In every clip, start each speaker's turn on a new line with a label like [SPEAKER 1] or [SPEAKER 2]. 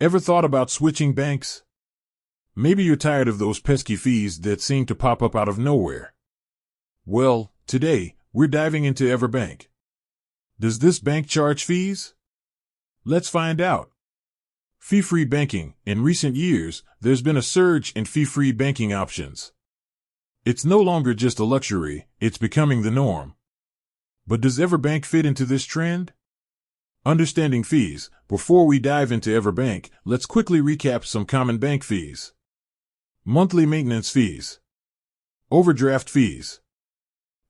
[SPEAKER 1] Ever thought about switching banks? Maybe you're tired of those pesky fees that seem to pop up out of nowhere. Well, today, we're diving into EverBank. Does this bank charge fees? Let's find out. Fee-free banking. In recent years, there's been a surge in fee-free banking options. It's no longer just a luxury, it's becoming the norm. But does EverBank fit into this trend? Understanding fees. Before we dive into EverBank, let's quickly recap some common bank fees. Monthly maintenance fees. Overdraft fees.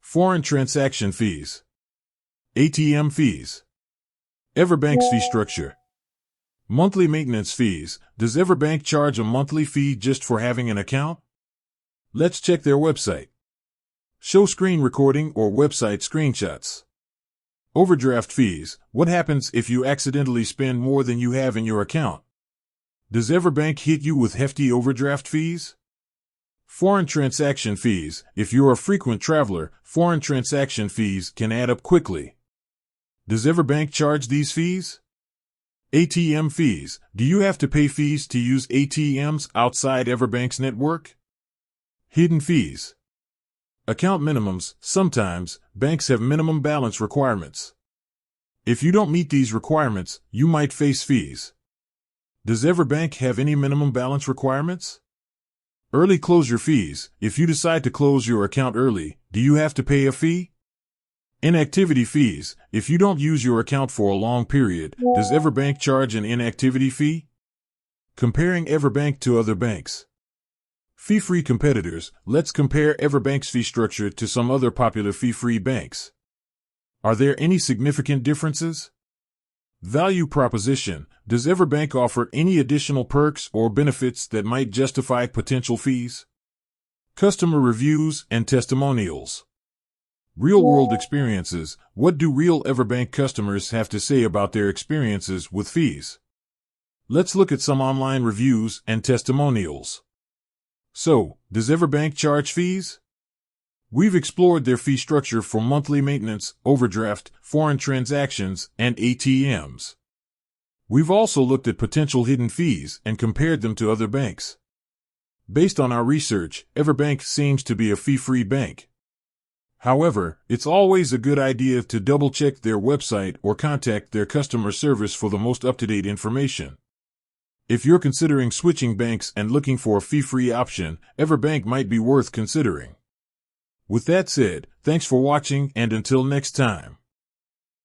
[SPEAKER 1] Foreign transaction fees. ATM fees. EverBank's fee structure. Monthly maintenance fees. Does EverBank charge a monthly fee just for having an account? Let's check their website. Show screen recording or website screenshots. Overdraft fees. What happens if you accidentally spend more than you have in your account? Does EverBank hit you with hefty overdraft fees? Foreign transaction fees. If you're a frequent traveler, foreign transaction fees can add up quickly. Does EverBank charge these fees? ATM fees. Do you have to pay fees to use ATMs outside EverBank's network? Hidden fees. Account minimums. Sometimes, banks have minimum balance requirements. If you don't meet these requirements, you might face fees. Does EverBank have any minimum balance requirements? Early closure fees. If you decide to close your account early, do you have to pay a fee? Inactivity fees. If you don't use your account for a long period, does EverBank charge an inactivity fee? Comparing EverBank to other banks. Fee-free competitors. Let's compare EverBank's fee structure to some other popular fee-free banks. Are there any significant differences? Value proposition. Does EverBank offer any additional perks or benefits that might justify potential fees? Customer reviews and testimonials. Real-world experiences. What do real EverBank customers have to say about their experiences with fees? Let's look at some online reviews and testimonials. So, does EverBank charge fees? We've explored their fee structure for monthly maintenance, overdraft, foreign transactions, and ATMs. We've also looked at potential hidden fees and compared them to other banks. Based on our research, EverBank seems to be a fee-free bank. However, it's always a good idea to double-check their website or contact their customer service for the most up-to-date information. If you're considering switching banks and looking for a fee-free option, EverBank might be worth considering. With that said, thanks for watching and until next time.